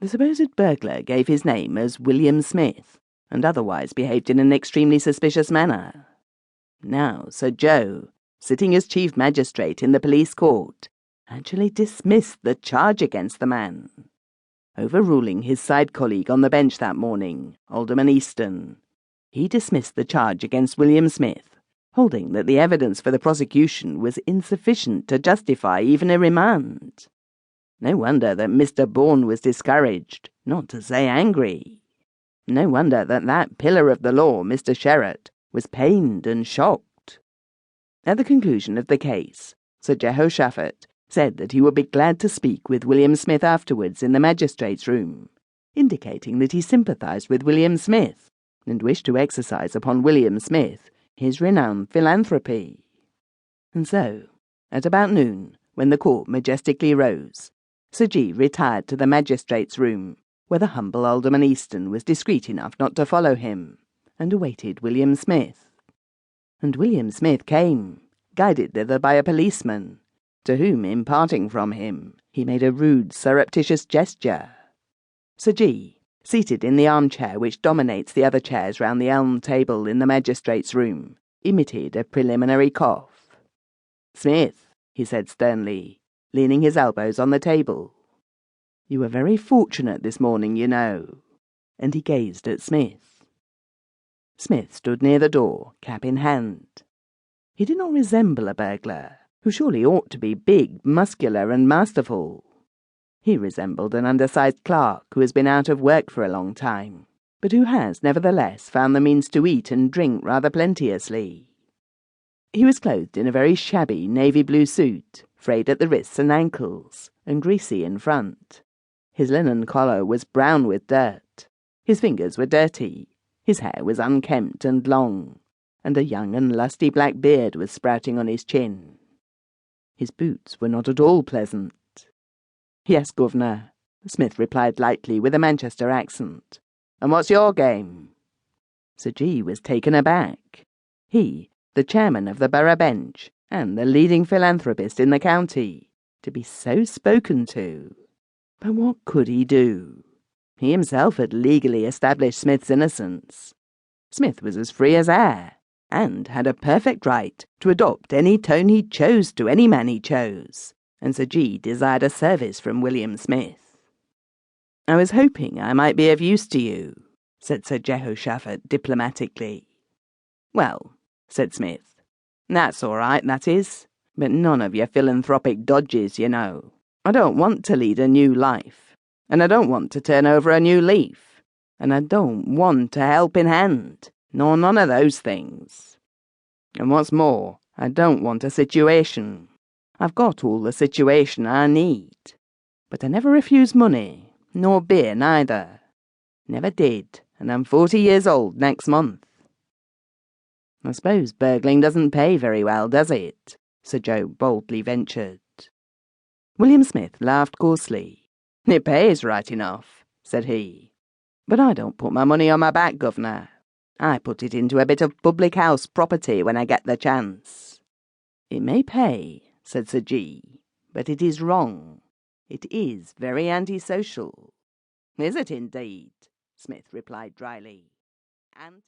The supposed burglar gave his name as William Smith, and otherwise behaved in an extremely suspicious manner. Now Sir Joe, sitting as Chief Magistrate in the police court, actually dismissed the charge against the man, overruling his side colleague on the bench that morning, Alderman Easton. He dismissed the charge against William Smith, holding that the evidence for the prosecution was insufficient to justify even a remand. No wonder that Mr. Bourne was discouraged, not to say angry. No wonder that that pillar of the law, Mr. Sherratt, was pained and shocked. At the conclusion of the case, Sir Jehoshaphat said that he would be glad to speak with William Smith afterwards in the magistrate's room, indicating that he sympathised with William Smith and wished to exercise upon William Smith his renowned philanthropy. And so, at about noon, when the court majestically rose, Sir G. retired to the magistrate's room, where the humble Alderman Easton was discreet enough not to follow him, and awaited William Smith. And William Smith came, guided thither by a policeman, to whom, in parting from him, he made a rude, surreptitious gesture. Sir G., seated in the armchair which dominates the other chairs round the elm table in the magistrate's room, emitted a preliminary cough. "Smith," he said sternly, leaning his elbows on the table, "you were very fortunate this morning, you know." And he gazed at Smith. Smith stood near the door, cap in hand. He did not resemble a burglar, who surely ought to be big, muscular, and masterful. He resembled an undersized clerk who has been out of work for a long time, but who has nevertheless found the means to eat and drink rather plenteously. He was clothed in a very shabby navy blue suit, frayed at the wrists and ankles, and greasy in front. His linen collar was brown with dirt. His fingers were dirty. His hair was unkempt and long, and a young and lusty black beard was sprouting on his chin. His boots were not at all pleasant. "Yes, Governor," Smith replied lightly with a Manchester accent. "And what's your game?" Sir G. was taken aback. He, the chairman of the borough bench, and the leading philanthropist in the county, to be so spoken to. But what could he do? He himself had legally established Smith's innocence. Smith was as free as air, and had a perfect right to adopt any tone he chose to any man he chose, and Sir G. desired a service from William Smith. "I was hoping I might be of use to you," said Sir Jehoshaphat diplomatically. "Well," said Smith, "that's all right, that is, but none of your philanthropic dodges, you know. I don't want to lead a new life, and I don't want to turn over a new leaf, and I don't want a helping hand, nor none of those things. And what's more, I don't want a situation. I've got all the situation I need. But I never refuse money, nor beer neither. Never did, and I'm 40 years old next month." "I suppose burgling doesn't pay very well, does it?" Sir Joe boldly ventured. William Smith laughed coarsely. "It pays right enough," said he. "But I don't put my money on my back, Governor. I put it into a bit of public house property when I get the chance." "It may pay," said Sir G., "but it is wrong. It is very antisocial." "Is it indeed?" Smith replied dryly. "And